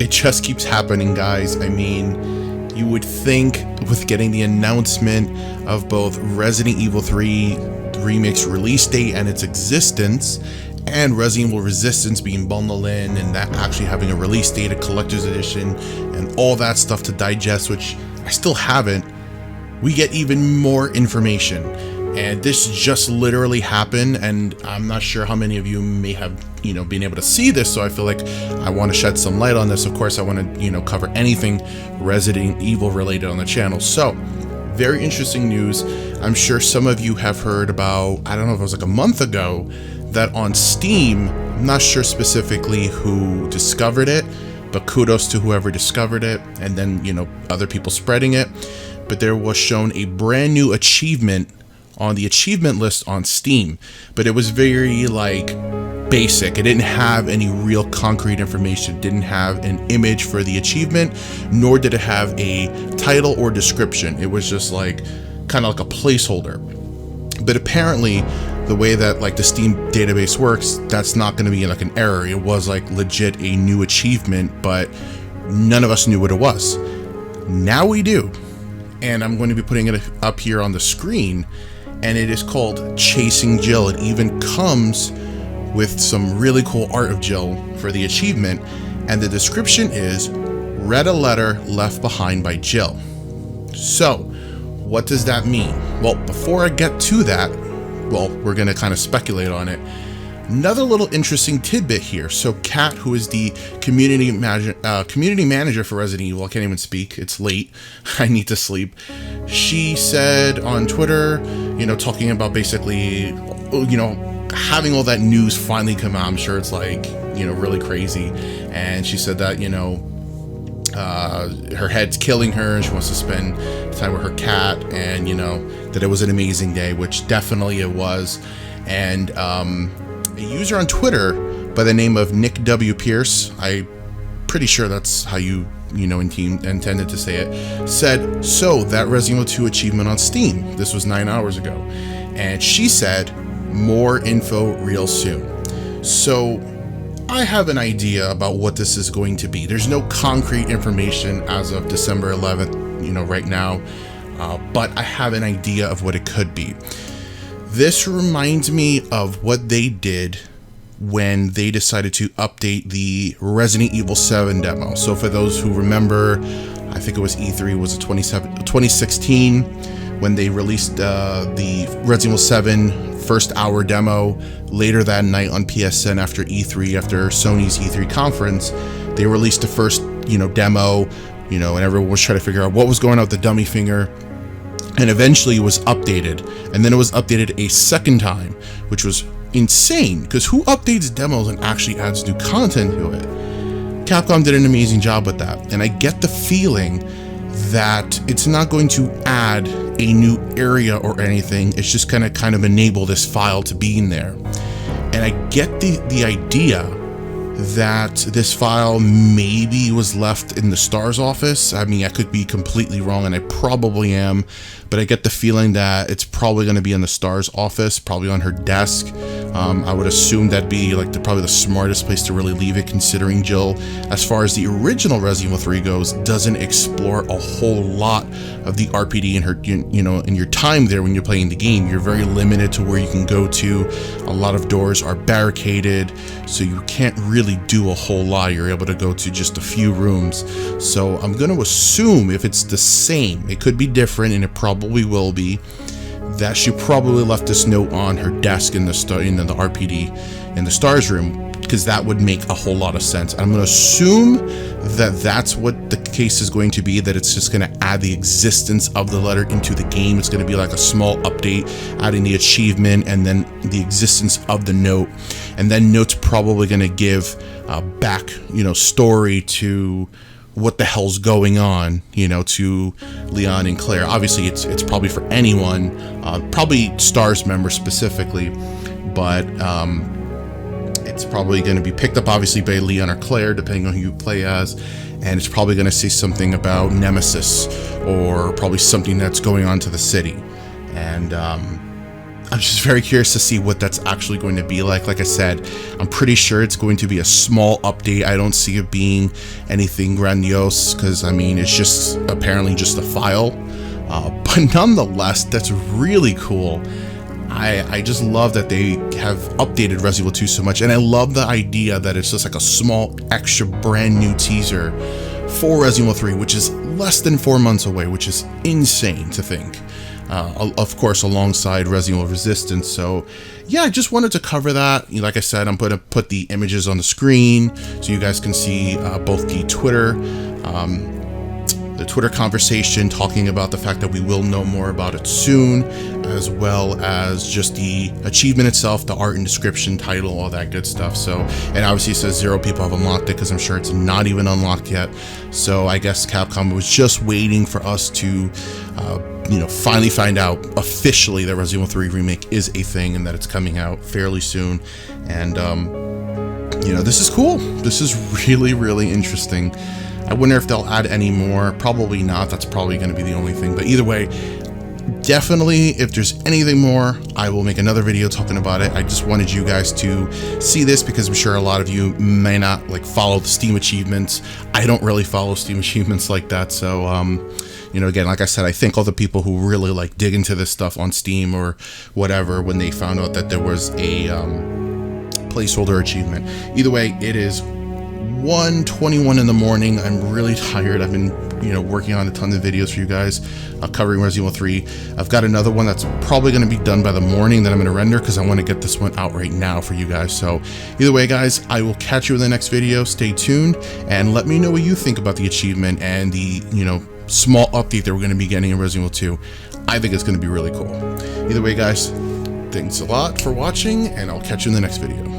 It just keeps happening, guys. I mean, you would think with getting the announcement of both Resident Evil 3 Remake's release date and its existence, and Resident Evil Resistance being bundled in, and that actually having a release date, a collector's edition, and all that stuff to digest, which I still haven't, we get even more information. And this just literally happened, and I'm not sure how many of you may have, been able to see this, so I feel like I want to shed some light on this. Of course, I want to, cover anything Resident Evil related on the channel. So, very interesting news. I'm sure some of you have heard about, I don't know if it was like a month ago, that on Steam, I'm not sure specifically who discovered it, but kudos to whoever discovered it, and then, other people spreading it. But there was shown a brand new achievement on the achievement list on Steam, but it was very basic. It didn't have any real concrete information. It didn't have an image for the achievement, nor did it have a title or description. It was just kind of like a placeholder. But apparently the way that the Steam database works, that's not going to be an error. It was legit a new achievement, but none of us knew what it was. Now we do, and I'm going to be putting it up here on the screen. And it is called Chasing Jill. It even comes with some really cool art of Jill for the achievement, and the description is read a letter left behind by Jill. So what does that mean? Well, before I get to that, we're gonna kind of speculate on it. Another little interesting tidbit here. So Kat, who is the community manager for Resident Evil, I can't even speak, it's late, I need to sleep. She said on Twitter, talking about basically, having all that news finally come out. I'm sure it's really crazy. And she said that, her head's killing her and she wants to spend time with her cat, and, that it was an amazing day, which definitely it was. And, a user on Twitter by the name of Nick W. Pierce, I'm pretty sure that's how you intended to say it, said, so that Resident Evil 2 achievement on Steam, this was 9 hours ago, and she said, more info real soon. So I have an idea about what this is going to be. There's no concrete information as of December 11th, right now, but I have an idea of what it could be. This reminds me of what they did when they decided to update the Resident Evil 7 demo. So for those who remember, I think it was E3, was it 2016, when they released the Resident Evil 7 first hour demo. Later that night on PSN after E3, after Sony's E3 conference, they released the first, demo, and everyone was trying to figure out what was going on with the dummy finger. And eventually it was updated, and then it was updated a second time, which was insane, because who updates demos and actually adds new content to it? Capcom did an amazing job with that, and I get the feeling that it's not going to add a new area or anything. It's just gonna kind of enable this file to be in there. And I get the idea that this file maybe was left in the STAR's office. I mean, I could be completely wrong, and I probably am, but I get the feeling that it's probably going to be in the STAR's office, probably on her desk. I would assume that'd be probably the smartest place to really leave it, considering Jill, as far as the original Resident Evil 3 goes, doesn't explore a whole lot of the RPD in her, in your time there when you're playing the game. You're very limited to where you can go to. A lot of doors are barricaded, so you can't really do a whole lot. You're able to go to just a few rooms. So I'm going to assume if it's the same, it could be different, and it probably will be, that she probably left this note on her desk in the RPD in the STAR's room, because that would make a whole lot of sense. I'm going to assume that that's what the case is going to be, that it's just going to add the existence of the letter into the game. It's going to be like a small update, adding the achievement and then the existence of the note. And then note's probably going to give back, story to what the hell's going on, to Leon and Claire. Obviously, it's probably for anyone, probably STAR's members specifically, but it's probably going to be picked up, obviously, by Leon or Claire, depending on who you play as, and it's probably going to say something about Nemesis, or probably something that's going on to the city. And I'm just very curious to see what that's actually going to be like. Like I said, I'm pretty sure it's going to be a small update. I don't see it being anything grandiose, because I mean, it's just apparently just a file. But nonetheless, that's really cool. I just love that they have updated Resident Evil 2 so much, and I love the idea that it's just like a small extra brand new teaser for Resident Evil 3, which is less than 4 months away, which is insane to think. Of course, alongside Resident Evil Resistance. So yeah, I just wanted to cover that. Like I said, I'm going to put the images on the screen so you guys can see both the Twitter conversation talking about the fact that we will know more about it soon, as well as just the achievement itself, the art and description, title, all that good stuff. So, and obviously it says 0 people have unlocked it, because I'm sure it's not even unlocked yet. So I guess Capcom was just waiting for us to finally find out officially that Resident Evil 3 Remake is a thing, and that it's coming out fairly soon. And this is cool. This is really, really interesting. I wonder if they'll add any more. Probably not. That's probably going to be the only thing. But either way, definitely, if there's anything more, I will make another video talking about it. I just wanted you guys to see this, because I'm sure a lot of you may not follow the Steam achievements. I don't really follow Steam achievements like that. So, again, like I said, I thank all the people who really dig into this stuff on Steam or whatever when they found out that there was a placeholder achievement. Either way, it is 1:21 in the morning. I'm really tired. I've been working on a ton of videos for you guys covering Resident Evil 3. I've got another one that's probably going to be done by the morning that I'm going to render, because I want to get this one out right now for you guys. So either way, guys, I will catch you in the next video. Stay tuned and let me know what you think about the achievement and the small update that we're going to be getting in Resident Evil 2. I think it's going to be really cool. Either way, guys, thanks a lot for watching, and I'll catch you in the next video.